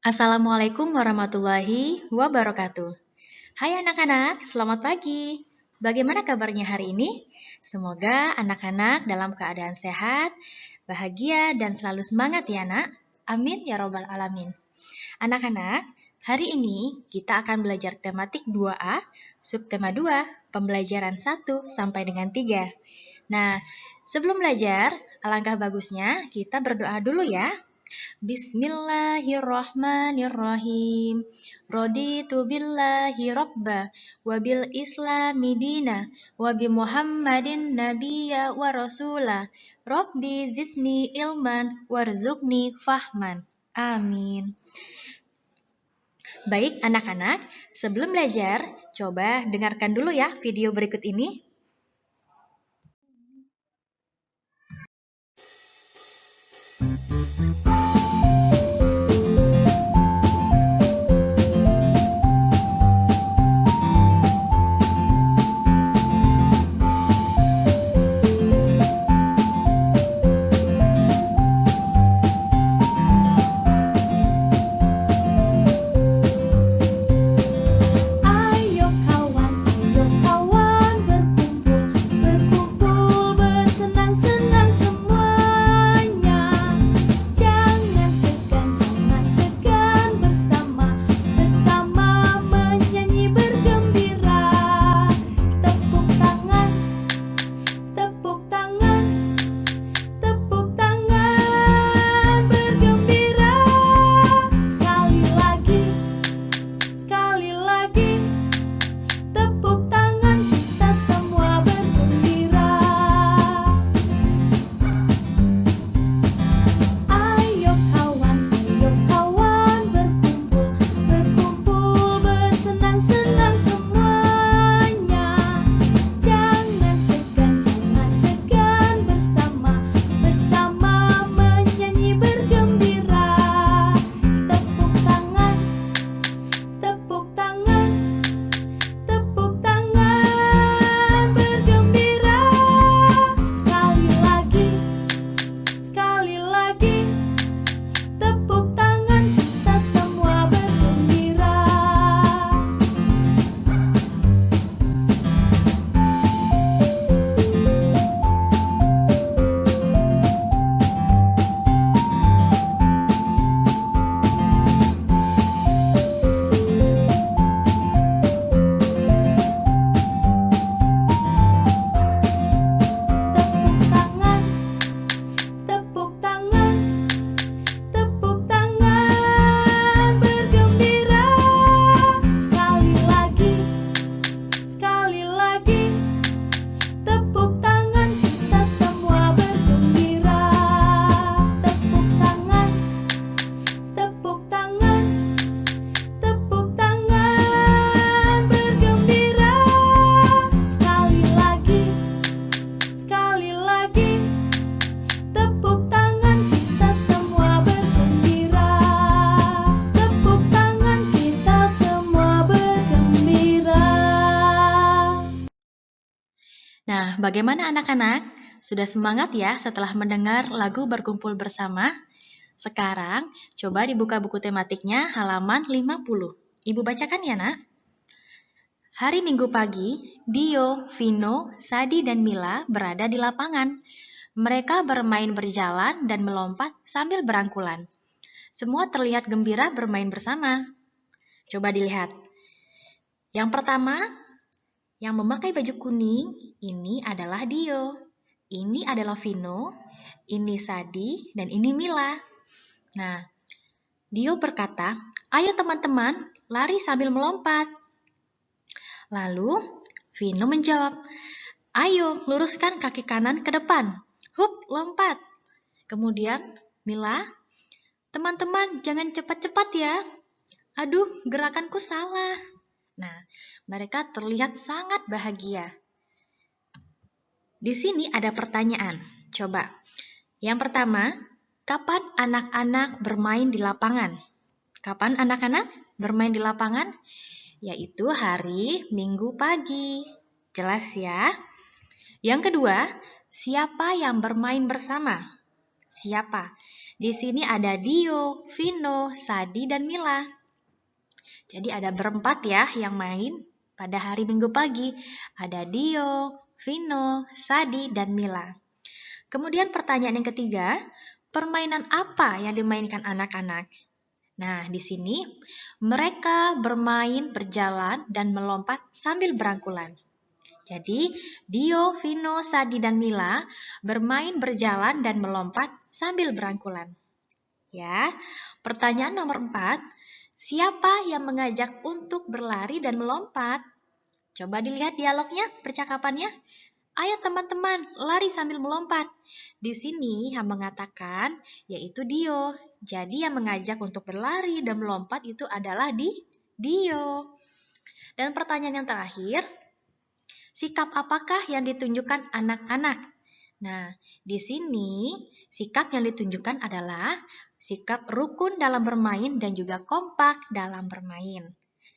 Assalamualaikum warahmatullahi wabarakatuh. Hai anak-anak, selamat pagi. Bagaimana kabarnya hari ini? Semoga anak-anak dalam keadaan sehat, bahagia, dan selalu semangat ya nak. Amin ya robbal alamin. Anak-anak, hari ini kita akan belajar tematik 2A, subtema 2, pembelajaran 1 sampai dengan 3. Nah, sebelum belajar, alangkah bagusnya kita berdoa dulu ya. Bismillahirrahmanirrahim. Raditu billahi rabba wa bil islami dina wa bi Muhammadin nabiyya wa rasula. Rabbi zidni ilman warzuqni fahman. Amin. Baik anak-anak, sebelum belajar, coba dengarkan dulu ya video berikut ini. Nah, bagaimana anak-anak? Sudah semangat ya setelah mendengar lagu berkumpul bersama? Sekarang, coba dibuka buku tematiknya halaman 50. Ibu bacakan ya, nak. Hari Minggu pagi, Dio, Vino, Sadi, dan Mila berada di lapangan. Mereka bermain berjalan dan melompat sambil berangkulan. Semua terlihat gembira bermain bersama. Coba dilihat. Yang pertama, yang memakai baju kuning, ini adalah Dio. Ini adalah Vino, ini Sadi, dan ini Mila. Nah, Dio berkata, "Ayo teman-teman, lari sambil melompat." Lalu, Vino menjawab, "Ayo, luruskan kaki kanan ke depan. Hup, lompat." Kemudian, Mila, "Teman-teman, jangan cepat-cepat ya. Aduh, gerakanku salah." Nah, mereka terlihat sangat bahagia. Di sini ada pertanyaan. Coba. Yang pertama, kapan anak-anak bermain di lapangan? Kapan anak-anak bermain di lapangan? Yaitu hari Minggu pagi. Jelas ya? Yang kedua, siapa yang bermain bersama? Siapa? Di sini ada Dio, Vino, Sadi, dan Mila. Jadi ada berempat ya yang main pada hari Minggu pagi. Ada Dio, Vino, Sadi, dan Mila. Kemudian pertanyaan yang ketiga, permainan apa yang dimainkan anak-anak? Nah, di sini mereka bermain berjalan dan melompat sambil berangkulan. Jadi, Dio, Vino, Sadi, dan Mila bermain berjalan dan melompat sambil berangkulan. Ya, pertanyaan nomor 4, siapa yang mengajak untuk berlari dan melompat? Coba dilihat dialognya, percakapannya. Ayo teman-teman, lari sambil melompat. Di sini yang mengatakan yaitu Dio. Jadi yang mengajak untuk berlari dan melompat itu adalah Dio. Dan pertanyaan yang terakhir, sikap apakah yang ditunjukkan anak-anak? Nah, di sini sikap yang ditunjukkan adalah sikap rukun dalam bermain dan juga kompak dalam bermain.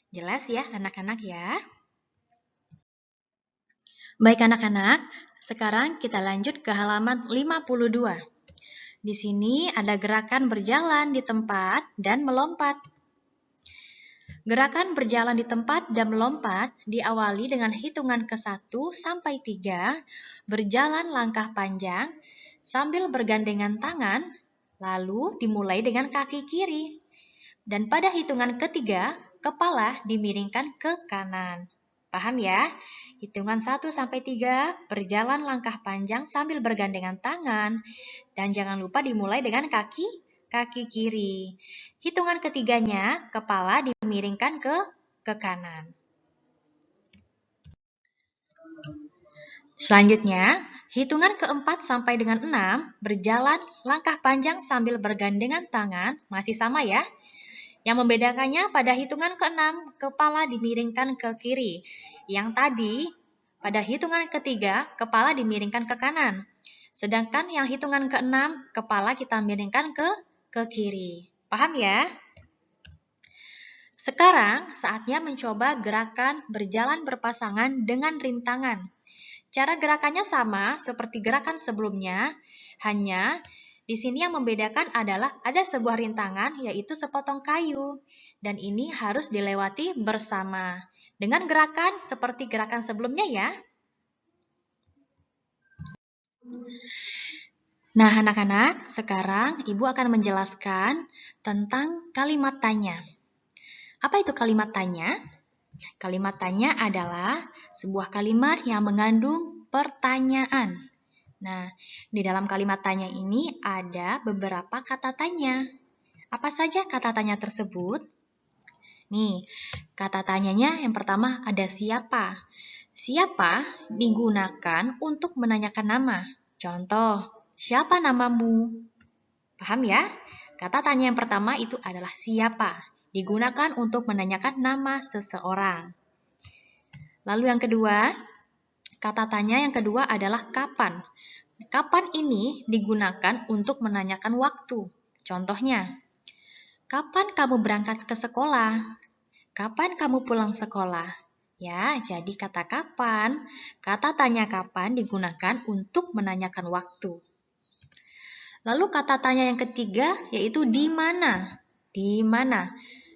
Jelas ya anak-anak ya? Baik anak-anak, sekarang kita lanjut ke halaman 52. Di sini ada gerakan berjalan di tempat dan melompat. Gerakan berjalan di tempat dan melompat diawali dengan hitungan ke-1 sampai 3, berjalan langkah panjang sambil bergandengan tangan, lalu dimulai dengan kaki kiri. Dan pada hitungan ketiga, kepala dimiringkan ke kanan. Paham ya? Hitungan 1 sampai 3, berjalan langkah panjang sambil bergandengan tangan. Dan jangan lupa dimulai dengan kaki kiri. Hitungan ketiganya, kepala dimiringkan ke kanan. Selanjutnya, hitungan keempat sampai dengan 6, berjalan langkah panjang sambil bergandengan tangan, masih sama ya. Yang membedakannya pada hitungan ke-6, kepala dimiringkan ke kiri. Yang tadi, pada hitungan ketiga, kepala dimiringkan ke kanan. Sedangkan yang hitungan ke-6, kepala kita miringkan ke kiri. Paham ya? Sekarang, saatnya mencoba gerakan berjalan berpasangan dengan rintangan. Cara gerakannya sama seperti gerakan sebelumnya, hanya di sini yang membedakan adalah ada sebuah rintangan yaitu sepotong kayu dan ini harus dilewati bersama dengan gerakan seperti gerakan sebelumnya ya. Nah, anak-anak, sekarang Ibu akan menjelaskan tentang kalimat tanya. Apa itu kalimat tanya? Kalimat tanya adalah sebuah kalimat yang mengandung pertanyaan. Nah, di dalam kalimat tanya ini ada beberapa kata tanya. Apa saja kata tanya tersebut? Nih, kata tanyanya yang pertama ada siapa. Siapa digunakan untuk menanyakan nama. Contoh, siapa namamu? Paham ya? Kata tanya yang pertama itu adalah siapa. Digunakan untuk menanyakan nama seseorang. Lalu yang kedua, kata tanya yang kedua adalah kapan. Kapan ini digunakan untuk menanyakan waktu. Contohnya, kapan kamu berangkat ke sekolah? Kapan kamu pulang sekolah? Ya, jadi kata kapan, kata tanya kapan digunakan untuk menanyakan waktu. Lalu kata tanya yang ketiga yaitu di mana. Di mana?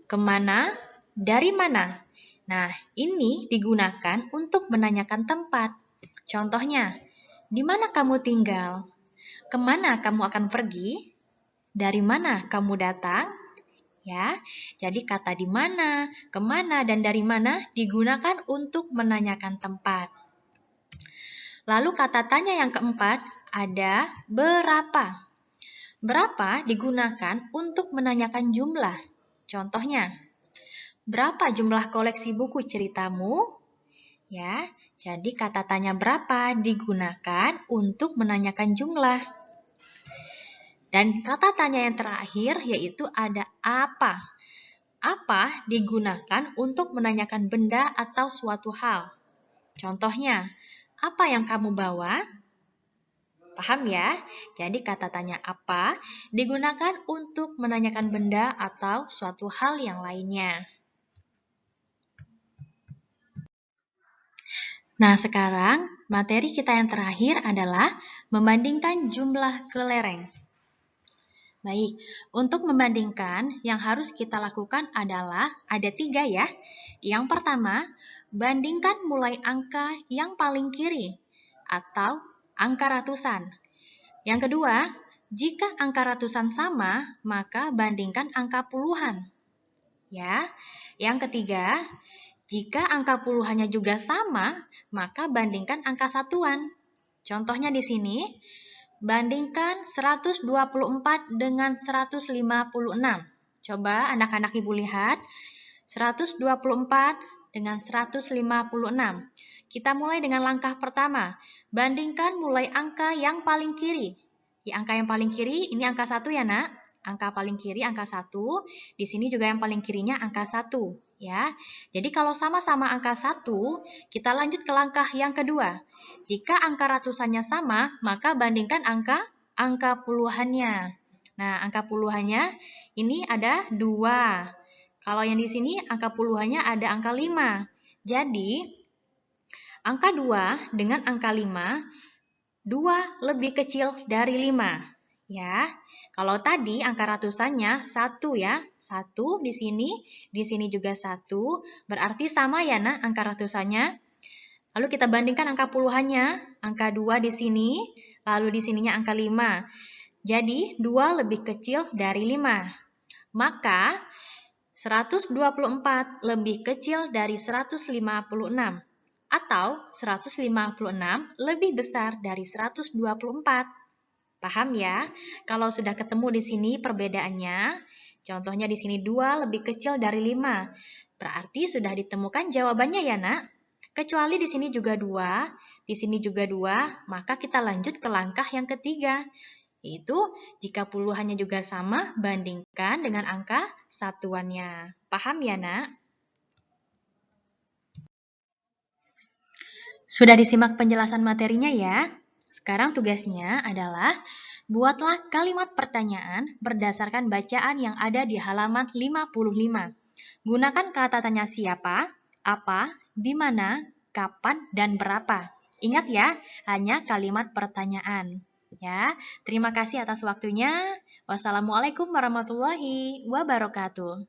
Kemana? Dari mana? Nah, ini digunakan untuk menanyakan tempat. Contohnya, di mana kamu tinggal? Kemana kamu akan pergi? Dari mana kamu datang? Ya, jadi kata di mana, kemana, dan dari mana digunakan untuk menanyakan tempat. Lalu kata tanya yang keempat ada berapa. Berapa digunakan untuk menanyakan jumlah. Contohnya, berapa jumlah koleksi buku ceritamu? Ya, jadi kata tanya berapa digunakan untuk menanyakan jumlah. Dan kata tanya yang terakhir yaitu ada apa. Apa digunakan untuk menanyakan benda atau suatu hal. Contohnya, apa yang kamu bawa? Paham ya? Jadi kata tanya apa digunakan untuk menanyakan benda atau suatu hal yang lainnya. Nah, sekarang materi kita yang terakhir adalah membandingkan jumlah kelereng. Baik, untuk membandingkan yang harus kita lakukan adalah ada 3 ya. Yang pertama, bandingkan mulai angka yang paling kiri atau angka ratusan. Yang kedua, jika angka ratusan sama, maka bandingkan angka puluhan. Ya. Yang ketiga, jika angka puluhannya juga sama, maka bandingkan angka satuan. Contohnya di sini, bandingkan 124 dengan 156. Coba anak-anak ibu lihat, 124 dengan 156. Kita mulai dengan langkah pertama, bandingkan mulai angka yang paling kiri. Di angka yang paling kiri, ini angka 1 ya nak. Angka paling kiri angka 1, di sini juga yang paling kirinya angka 1. Ya. Jadi kalau sama-sama angka 1, kita lanjut ke langkah yang kedua. Jika angka ratusannya sama, maka bandingkan angka puluhannya. Nah, angka puluhannya ini ada 2. Kalau yang di sini angka puluhannya ada angka 5. Jadi, angka 2 dengan angka 5, 2 lebih kecil dari 5. Ya, kalau tadi angka ratusannya 1 ya, 1 di sini juga 1, berarti sama ya nak angka ratusannya. Lalu kita bandingkan angka puluhannya, angka 2 di sini, lalu di sininya angka 5. Jadi 2 lebih kecil dari 5. Maka 124 lebih kecil dari 156. Atau 156 lebih besar dari 124. Paham ya? Kalau sudah ketemu di sini perbedaannya, contohnya di sini 2 lebih kecil dari 5. Berarti sudah ditemukan jawabannya ya nak? Kecuali di sini juga 2, di sini juga 2, maka kita lanjut ke langkah yang ketiga. Yaitu jika puluhannya juga sama, bandingkan dengan angka satuannya. Paham ya nak? Sudah disimak penjelasan materinya ya? Sekarang tugasnya adalah buatlah kalimat pertanyaan berdasarkan bacaan yang ada di halaman 55. Gunakan kata tanya siapa, apa, di mana, kapan, dan berapa. Ingat ya, hanya kalimat pertanyaan. Ya, terima kasih atas waktunya. Wassalamualaikum warahmatullahi wabarakatuh.